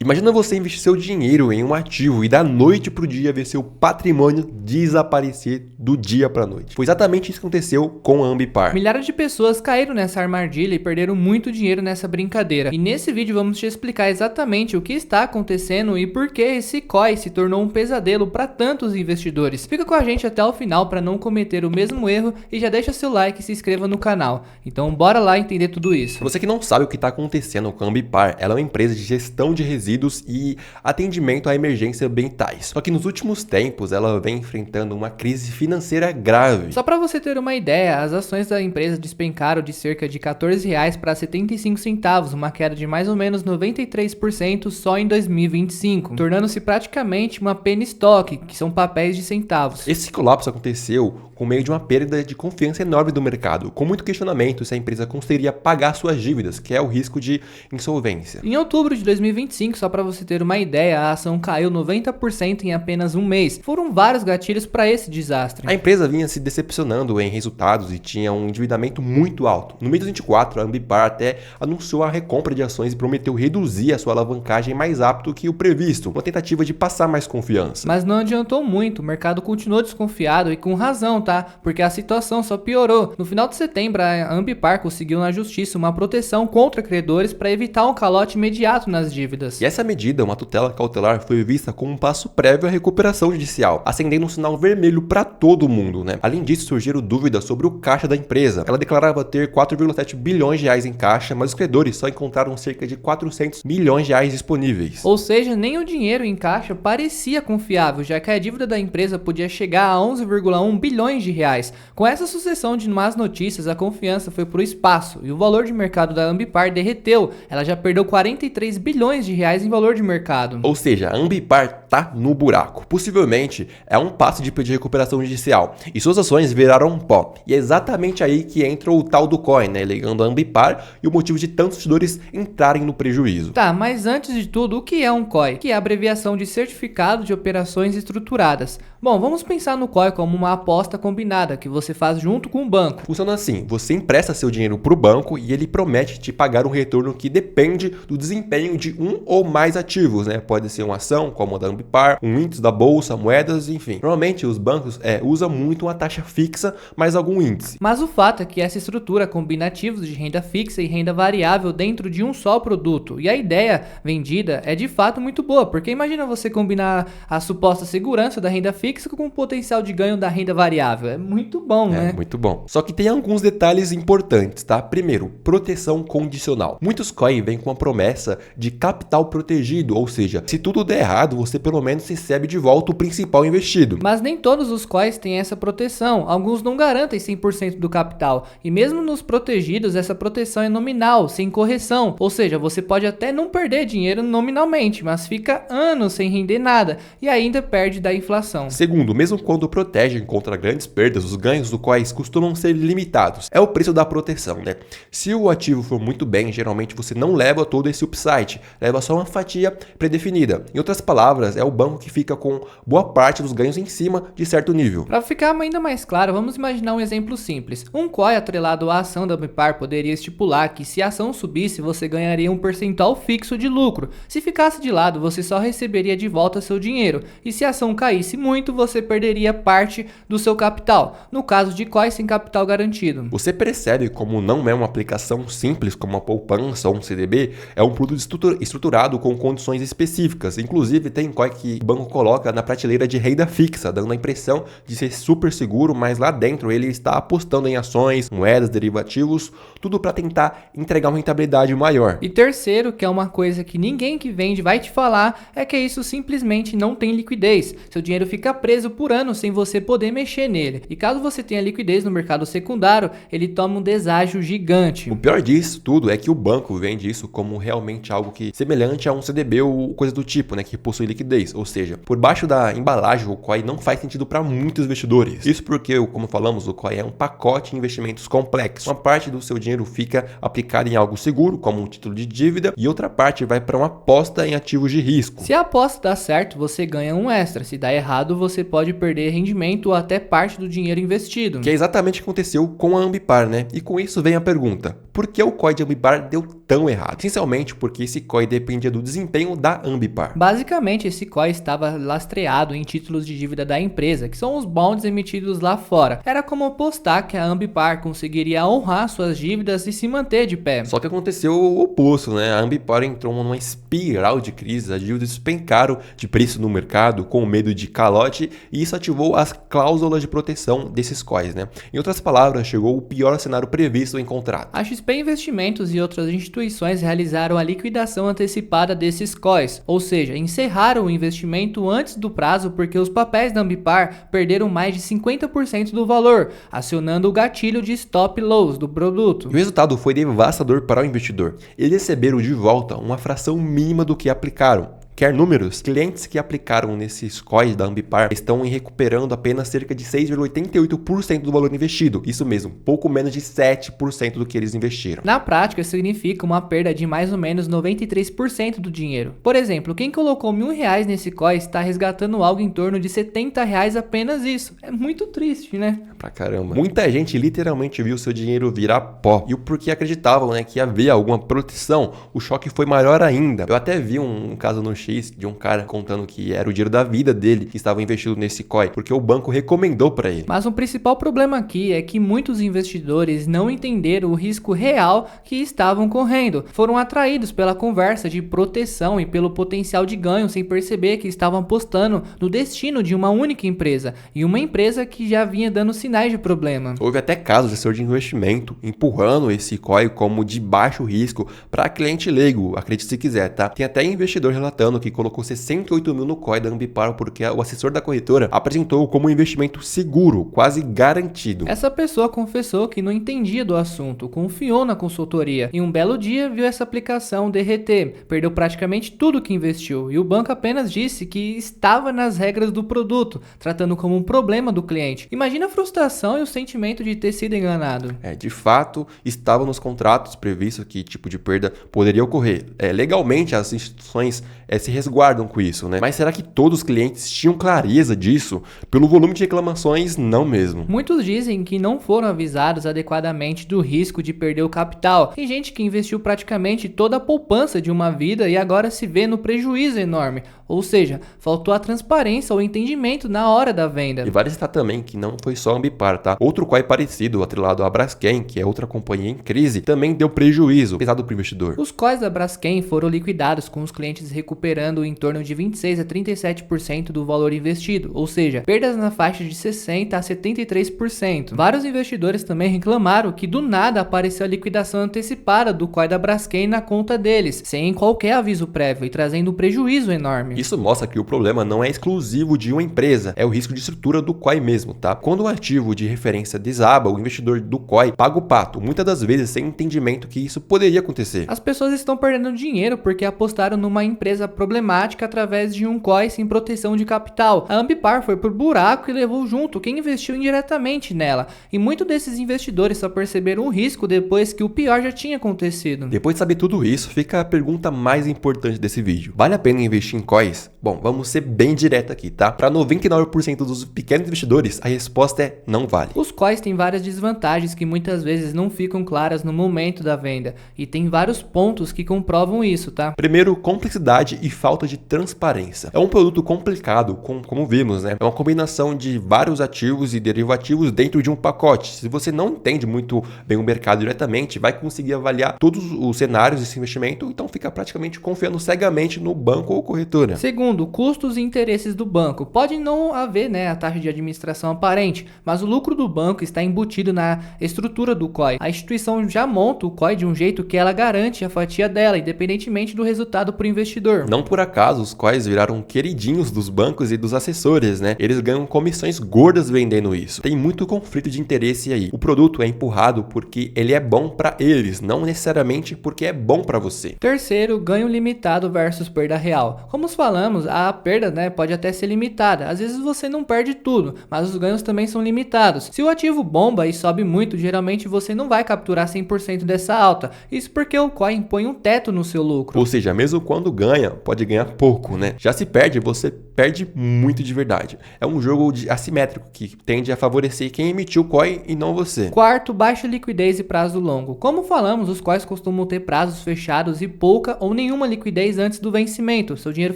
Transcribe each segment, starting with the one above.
Imagina você investir seu dinheiro em um ativo e da noite para o dia ver seu patrimônio desaparecer do dia para a noite. Foi exatamente isso que aconteceu com a Ambipar. Milhares de pessoas caíram nessa armadilha e perderam muito dinheiro nessa brincadeira. E nesse vídeo vamos te explicar exatamente o que está acontecendo e por que esse COI se tornou um pesadelo para tantos investidores. Fica com a gente até o final para não cometer o mesmo erro e já deixa seu like e se inscreva no canal. Então bora lá entender tudo isso. Pra você que não sabe o que está acontecendo com a Ambipar, ela é uma empresa de gestão de resíduos e atendimento a emergências ambientais. Só que nos últimos tempos ela vem enfrentando uma crise financeira grave. Só para você ter uma ideia, as ações da empresa despencaram de cerca de R$14 para 75 centavos, uma queda de mais ou menos 93% só em 2025, tornando-se praticamente uma penny stock, que são papéis de centavos. Esse colapso aconteceu com meio de uma perda de confiança enorme do mercado, com muito questionamento se a empresa conseguiria pagar suas dívidas, que é o risco de insolvência. Em outubro de 2025, só para você ter uma ideia, a ação caiu 90% em apenas um mês. Foram vários gatilhos para esse desastre. A empresa vinha se decepcionando em resultados e tinha um endividamento muito alto. No mês de 2024, a Ambipar até anunciou a recompra de ações e prometeu reduzir a sua alavancagem mais rápido que o previsto, uma tentativa de passar mais confiança. Mas não adiantou muito, o mercado continuou desconfiado e com razão, tá? Porque a situação só piorou. No final de setembro, a Ambipar conseguiu na justiça uma proteção contra credores para evitar um calote imediato nas dívidas. E essa medida, uma tutela cautelar, foi vista como um passo prévio à recuperação judicial, acendendo um sinal vermelho para todo mundo, né? Além disso, surgiram dúvidas sobre o caixa da empresa. Ela declarava ter 4,7 bilhões de reais em caixa, mas os credores só encontraram cerca de 400 milhões de reais disponíveis. Ou seja, nem o dinheiro em caixa parecia confiável, já que a dívida da empresa podia chegar a 11,1 bilhões de reais. Com essa sucessão de más notícias, a confiança foi para o espaço e o valor de mercado da Ambipar derreteu. Ela já perdeu 43 bilhões de reais em valor de mercado. Ou seja, a Ambipar tá no buraco. Possivelmente é um passo de pedir recuperação judicial e suas ações viraram pó. E é exatamente aí que entra o tal do COI, né? Ligando a Ambipar e o motivo de tantos investidores entrarem no prejuízo. Tá, mas antes de tudo, o que é um COI? Que é a abreviação de Certificado de Operações Estruturadas. Bom, vamos pensar no COI como uma aposta combinada que você faz junto com o banco. Funciona assim, você empresta seu dinheiro para o banco e ele promete te pagar um retorno que depende do desempenho de um ou mais ativos, né? Pode ser uma ação, como a da Ambipar, um índice da bolsa, moedas, enfim. Normalmente os bancos usam muito uma taxa fixa mais algum índice. Mas o fato é que essa estrutura combina ativos de renda fixa e renda variável dentro de um só produto. E a ideia vendida é de fato muito boa, porque imagina você combinar a suposta segurança da renda fixa com o potencial de ganho da renda variável. É muito bom, né? É muito bom. Só que tem alguns detalhes importantes, tá? Primeiro, proteção condicional. Muitos COI vêm com a promessa de capital protegido, ou seja, se tudo der errado, você pelo menos recebe de volta o principal investido. Mas nem todos os COIs têm essa proteção. Alguns não garantem 100% do capital. E mesmo nos protegidos, essa proteção é nominal, sem correção. Ou seja, você pode até não perder dinheiro nominalmente, mas fica anos sem render nada e ainda perde da inflação. Segundo, mesmo quando protegem contra grandes perdas, os ganhos do COIs costumam ser limitados. É o preço da proteção, né? Se o ativo for muito bem, geralmente você não leva todo esse upside, leva só uma fatia predefinida. Em outras palavras, é o banco que fica com boa parte dos ganhos em cima de certo nível. Para ficar ainda mais claro, vamos imaginar um exemplo simples. Um COI atrelado à ação da Ambipar poderia estipular que se a ação subisse, você ganharia um percentual fixo de lucro. Se ficasse de lado, você só receberia de volta seu dinheiro. E se a ação caísse muito, você perderia parte do seu capital. No caso de COI sem capital garantido. Você percebe como não é uma aplicação simples como uma poupança ou um CDB, é um produto estruturado com condições específicas. Inclusive tem COI que o banco coloca na prateleira de renda fixa, dando a impressão de ser super seguro, mas lá dentro ele está apostando em ações, moedas, derivativos, tudo para tentar entregar uma rentabilidade maior. E terceiro, que é uma coisa que ninguém que vende vai te falar, é que isso simplesmente não tem liquidez. Seu dinheiro fica preso por anos sem você poder mexer nele. E caso você tenha liquidez no mercado secundário, ele toma um deságio gigante. O pior disso tudo é que o banco vende isso como realmente algo que semelhante a um CDB ou coisa do tipo, né, que possui liquidez. liquidez, ou seja, por baixo da embalagem o COI não faz sentido para muitos investidores. Isso porque, como falamos, o COI é um pacote de investimentos complexo. Uma parte do seu dinheiro fica aplicada em algo seguro, como um título de dívida, e outra parte vai para uma aposta em ativos de risco. Se a aposta dá certo, você ganha um extra. Se dá errado, você pode perder rendimento ou até parte do dinheiro investido. Que é exatamente o que aconteceu com a Ambipar, né? E com isso vem a pergunta: por que o COI de Ambipar deu tão errado? Essencialmente porque esse COI dependia do desempenho da Ambipar. Basicamente, esse COI estava lastreado em títulos de dívida da empresa, que são os bonds emitidos lá fora. Era como apostar que a Ambipar conseguiria honrar suas dívidas e se manter de pé. Só que aconteceu o oposto, né? A Ambipar entrou numa espiral de crise, as dívidas despencaram de preço no mercado com medo de calote e isso ativou as cláusulas de proteção desses COIs, né? Em outras palavras, chegou o pior cenário previsto em contrato. A XP Investimentos e outras instituições realizaram a liquidação antecipada desses COIs, ou seja, encerraram o investimento antes do prazo porque os papéis da Ambipar perderam mais de 50% do valor, acionando o gatilho de stop loss do produto. E o resultado foi devastador para o investidor. Eles receberam de volta uma fração mínima do que aplicaram. Quer números? Clientes que aplicaram nesses COIs da Ambipar estão recuperando apenas cerca de 6,88% do valor investido. Isso mesmo, pouco menos de 7% do que eles investiram. Na prática, significa uma perda de mais ou menos 93% do dinheiro. Por exemplo, quem colocou R$1.000 nesse COI está resgatando algo em torno de R$70 apenas isso. É muito triste, né? Pra caramba. Muita gente literalmente viu seu dinheiro virar pó. E o porquê acreditavam, né, que havia alguma proteção, o choque foi maior ainda. Eu até vi um caso no X de um cara contando que era o dinheiro da vida dele que estava investido nesse COI, porque o banco recomendou para ele. Mas o principal problema aqui é que muitos investidores não entenderam o risco real que estavam correndo. Foram atraídos pela conversa de proteção e pelo potencial de ganho sem perceber que estavam apostando no destino de uma única empresa e uma empresa que já vinha dando sinais de problema. Houve até casos de assessor de investimento empurrando esse COI como de baixo risco para cliente leigo, acredite se quiser, tá? Tem até investidor relatando que colocou 68 mil no COI da Ambipar porque o assessor da corretora apresentou como um investimento seguro, quase garantido. Essa pessoa confessou que não entendia do assunto, confiou na consultoria e um belo dia viu essa aplicação derreter, perdeu praticamente tudo que investiu e o banco apenas disse que estava nas regras do produto, tratando como um problema do cliente. Imagina a frustração e o sentimento de ter sido enganado. De fato, estava nos contratos previsto que tipo de perda poderia ocorrer. Legalmente, as instituições se resguardam com isso, né? Mas será que todos os clientes tinham clareza disso? Pelo volume de reclamações, não mesmo. Muitos dizem que não foram avisados adequadamente do risco de perder o capital. Tem gente que investiu praticamente toda a poupança de uma vida e agora se vê no prejuízo enorme. Ou seja, faltou a transparência ou entendimento na hora da venda. E vale citar também que não foi só a Ambipar, tá? Outro COI parecido, atrelado à Braskem, que é outra companhia em crise, também deu prejuízo pesado para o investidor. Os COIs da Braskem foram liquidados com os clientes recuperando em torno de 26 a 37% do valor investido, ou seja, perdas na faixa de 60 a 73%. Vários investidores também reclamaram que do nada apareceu a liquidação antecipada do COI da Braskem na conta deles, sem qualquer aviso prévio e trazendo um prejuízo enorme. Isso mostra que o problema não é exclusivo de uma empresa, é o risco de estrutura do COI mesmo, tá? Quando o ativo de referência desaba, o investidor do COI paga o pato, muitas das vezes sem entendimento que isso poderia acontecer. As pessoas estão perdendo dinheiro porque apostaram numa empresa problemática através de um COI sem proteção de capital. A Ambipar foi pro buraco e levou junto quem investiu indiretamente nela. E muitos desses investidores só perceberam o risco depois que o pior já tinha acontecido. Depois de saber tudo isso, fica a pergunta mais importante desse vídeo. Vale a pena investir em COIs? Bom, vamos ser bem direto aqui, tá? Para 99% dos pequenos investidores, a resposta é não vale. Os COIs têm várias desvantagens que muitas vezes não ficam claras no momento da venda. E tem vários pontos que comprovam isso, tá? Primeiro, complexidade e falta de transparência. É um produto complicado, como vimos, né? É uma combinação de vários ativos e derivativos dentro de um pacote. Se você não entende muito bem o mercado diretamente, vai conseguir avaliar todos os cenários desse investimento, então fica praticamente confiando cegamente no banco ou corretora. Segundo, custos e interesses do banco. Pode não haver, a taxa de administração aparente, mas o lucro do banco está embutido na estrutura do COI. A instituição já monta o COI de um jeito que ela garante a fatia dela, independentemente do resultado para o investidor. Não por acaso, os COIs viraram queridinhos dos bancos e dos assessores, né? Eles ganham comissões gordas vendendo isso. Tem muito conflito de interesse aí. O produto é empurrado porque ele é bom para eles, não necessariamente porque é bom para você. Terceiro, ganho limitado versus perda real. Como falamos falamos, a perda, né, pode até ser limitada. Às vezes você não perde tudo, mas os ganhos também são limitados. Se o ativo bomba e sobe muito, geralmente você não vai capturar 100% dessa alta. Isso porque o COI impõe um teto no seu lucro. Ou seja, mesmo quando ganha, pode ganhar pouco, né? Já se perde, você perde muito de verdade. É um jogo assimétrico que tende a favorecer quem emitiu o COI e não você. Quarto, baixa liquidez e prazo longo. Como falamos, os COIs costumam ter prazos fechados e pouca ou nenhuma liquidez antes do vencimento. Seu dinheiro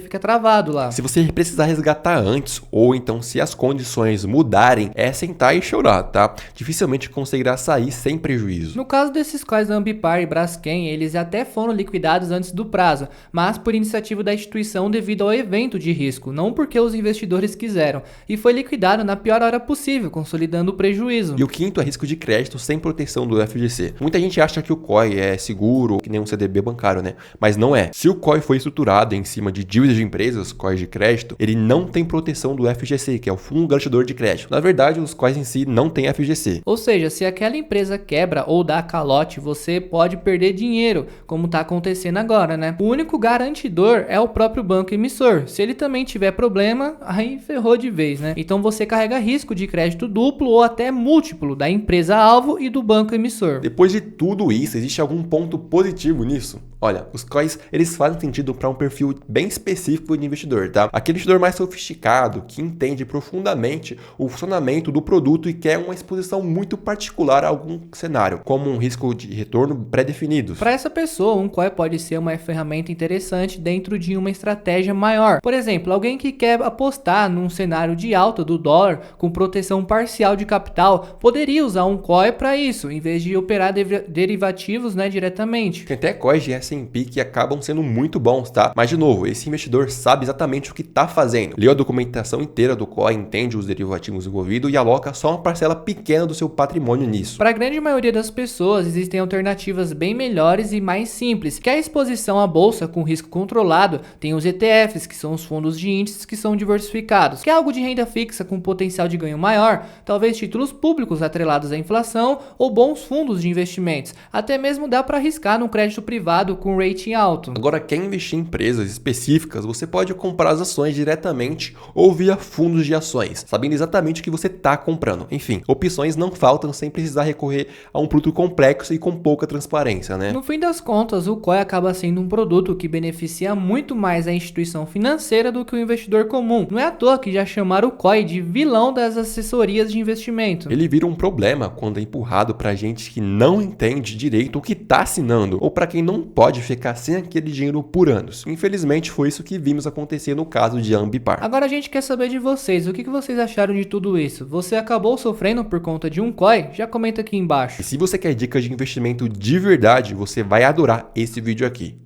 fica travado lá. Se você precisar resgatar antes, ou então se as condições mudarem, é sentar e chorar, tá? Dificilmente conseguirá sair sem prejuízo. No caso desses COIs da Ambipar e Braskem, eles até foram liquidados antes do prazo, mas por iniciativa da instituição devido ao evento de risco, não porque os investidores quiseram, e foi liquidado na pior hora possível, consolidando o prejuízo. E o quinto é risco de crédito sem proteção do FGC. Muita gente acha que o COI é seguro, que nem um CDB bancário, né? Mas não é. Se o COI foi estruturado em cima de dívidas de empresas, COIs de crédito, ele não tem proteção do FGC, que é o Fundo Garantidor de Crédito. Na verdade, os COIs em si não têm FGC. Ou seja, se aquela empresa quebra ou dá calote, você pode perder dinheiro, como está acontecendo agora, né? O único garantidor é o próprio banco emissor. Se ele também tiver problema, aí ferrou de vez, né? Então você carrega risco de crédito duplo ou até múltiplo da empresa-alvo e do banco emissor. Depois de tudo isso, existe algum ponto positivo nisso? Olha, os COIs, eles fazem sentido para um perfil bem específico de investidor, tá? Aquele investidor mais sofisticado, que entende profundamente o funcionamento do produto e quer uma exposição muito particular a algum cenário, como um risco de retorno pré-definidos. Para essa pessoa, um COI pode ser uma ferramenta interessante dentro de uma estratégia maior. Por exemplo, alguém que quer apostar num cenário de alta do dólar com proteção parcial de capital, poderia usar um COI para isso, em vez de operar derivativos, né, diretamente. Tem até COIs de S&P que acabam sendo muito bons, tá? Mas, de novo, esse investidor sabe exatamente o que está fazendo. Leu a documentação inteira do COI, entende os derivativos envolvidos e aloca só uma parcela pequena do seu patrimônio nisso. Para a grande maioria das pessoas, existem alternativas bem melhores e mais simples, que é a exposição à bolsa com risco controlado. Tem os ETFs, que são os fundos de índices que são diversificados, que é algo de renda fixa com potencial de ganho maior, talvez títulos públicos atrelados à inflação ou bons fundos de investimentos. Até mesmo dá para arriscar num crédito privado com rating alto. Agora, quer investir em empresas específicas, você pode comprar as ações diretamente ou via fundos de ações, sabendo exatamente o que você está comprando. Enfim, opções não faltam sem precisar recorrer a um produto complexo e com pouca transparência, né? No fim das contas, o COI acaba sendo um produto que beneficia muito mais a instituição financeira do que o investidor comum. Não é à toa que já chamaram o COI de vilão das assessorias de investimento. Ele vira um problema quando é empurrado para gente que não entende direito o que está assinando, ou para quem não pode ficar sem aquele dinheiro por anos. Infelizmente, foi isso que vimos acontecer no caso de Ambipar. Agora a gente quer saber de vocês, o que vocês acharam de tudo isso? Você acabou sofrendo por conta de um COI? Já comenta aqui embaixo. E se você quer dicas de investimento de verdade, você vai adorar esse vídeo aqui.